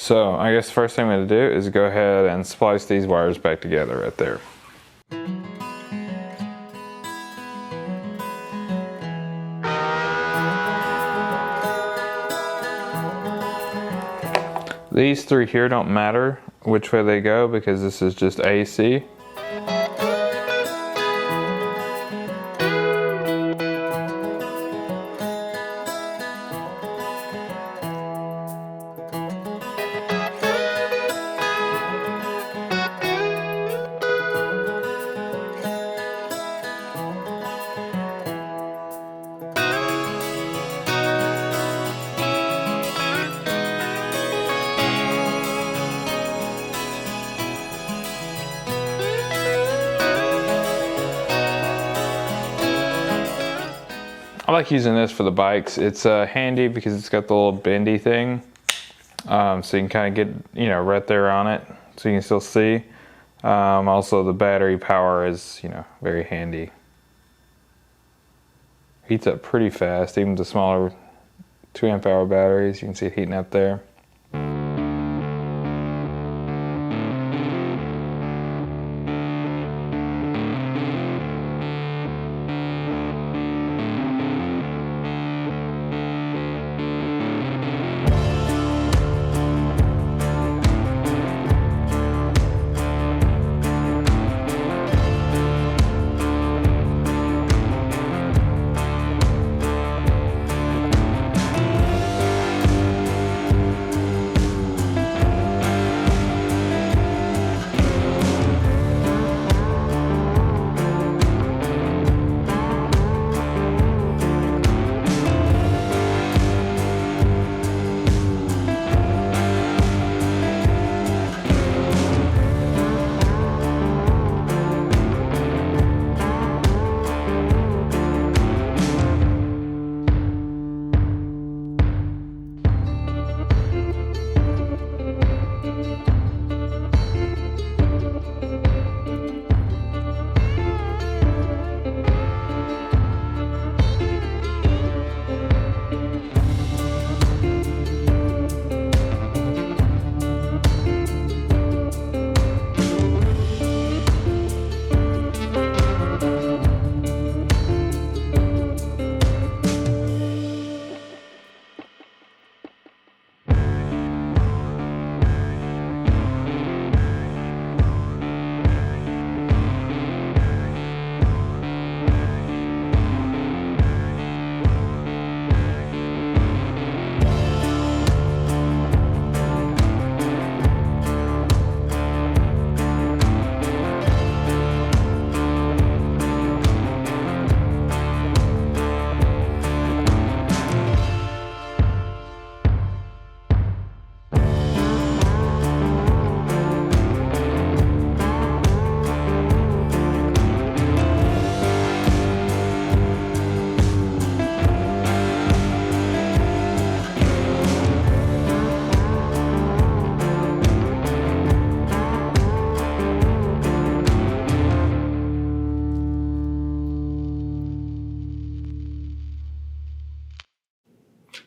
So I guess the first thing I'm going to do is go ahead and splice these wires back together right there. These three here don't matter which way they go because this is just AC. I like using this for the bikes. It's handy because it's got the little bendy thing. So you can kind of get, right there on it so you can still see. Also the battery power is, very handy. Heats up pretty fast, even the smaller 2 amp hour batteries. You can see it heating up there.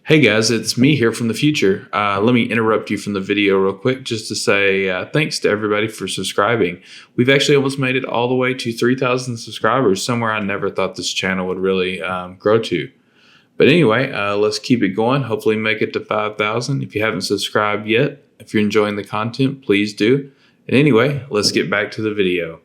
Hey guys, it's me here from the future. Let me interrupt you from the video real quick just to say thanks to everybody for subscribing. We've actually almost made it all the way to 3,000 subscribers, somewhere I never thought this channel would really grow to. But anyway, let's keep it going. Hopefully make it to 5,000. If you haven't subscribed yet, if you're enjoying the content, please do. And anyway, let's get back to the video.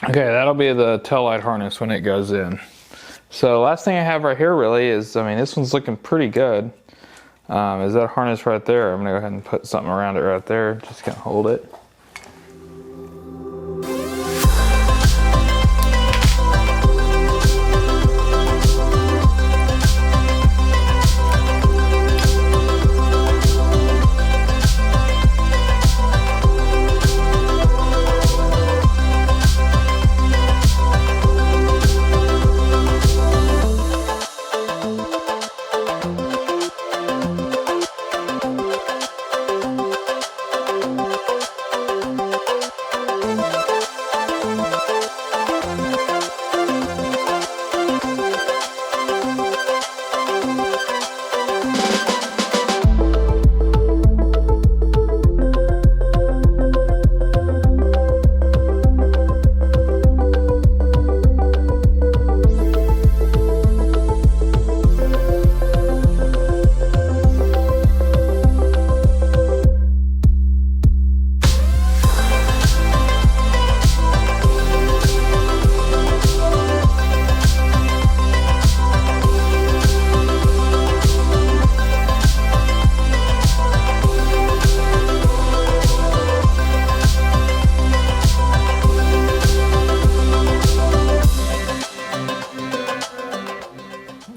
Okay, that'll be the tail light harness when it goes in. So last thing I have right here really is, I mean, this one's looking pretty good. Is that harness right there? I'm gonna go ahead and put something around it right there. Just kind of hold it.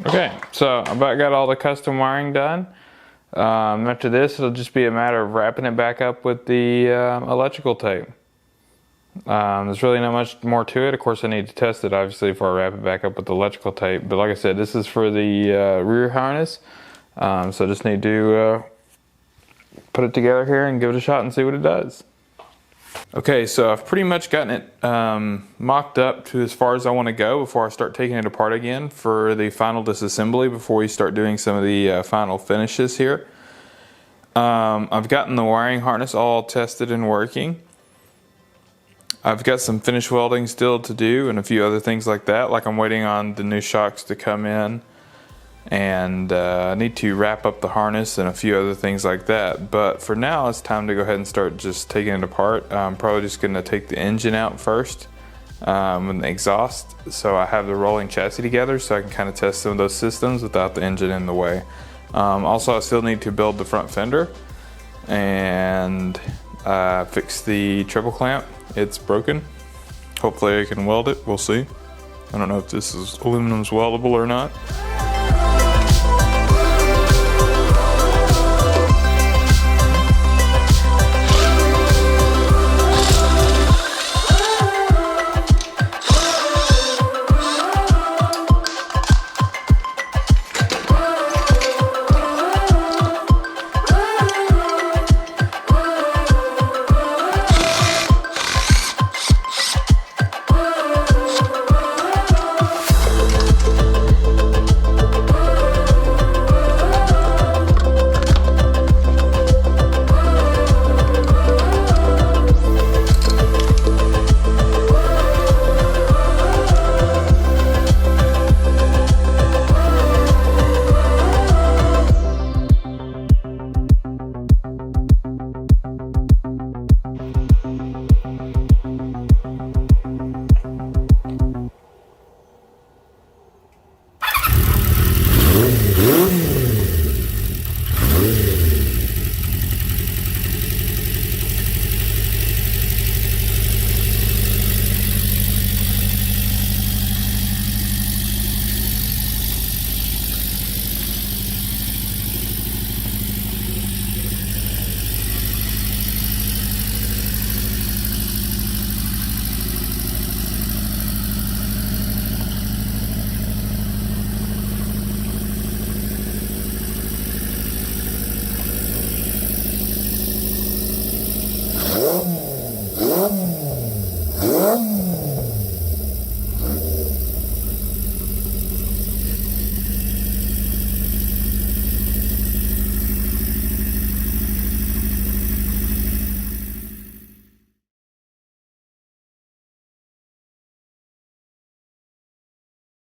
Okay, so I about got all the custom wiring done. After this, it'll just be a matter of wrapping it back up with the electrical tape. There's really not much more to it. Of course, I need to test it, obviously, before I wrap it back up with the electrical tape. But like I said, this is for the rear harness. So I just need to put it together here and give it a shot and see what it does. Okay, so I've pretty much gotten it mocked up to as far as I want to go before I start taking it apart again for the final disassembly before we start doing some of the final finishes here. I've gotten the wiring harness all tested and working. I've got some finish welding still to do and a few other things like that, like I'm waiting on the new shocks to come in, and I need to wrap up the harness and a few other things like that. But for now, it's time to go ahead and start just taking it apart. I'm probably just going to take the engine out first and the exhaust, so I have the rolling chassis together so I can kind of test some of those systems without the engine in the way. Also, I still need to build the front fender and fix the triple clamp. It's broken. Hopefully I can weld it. We'll see. I don't know if this is aluminum's weldable or not.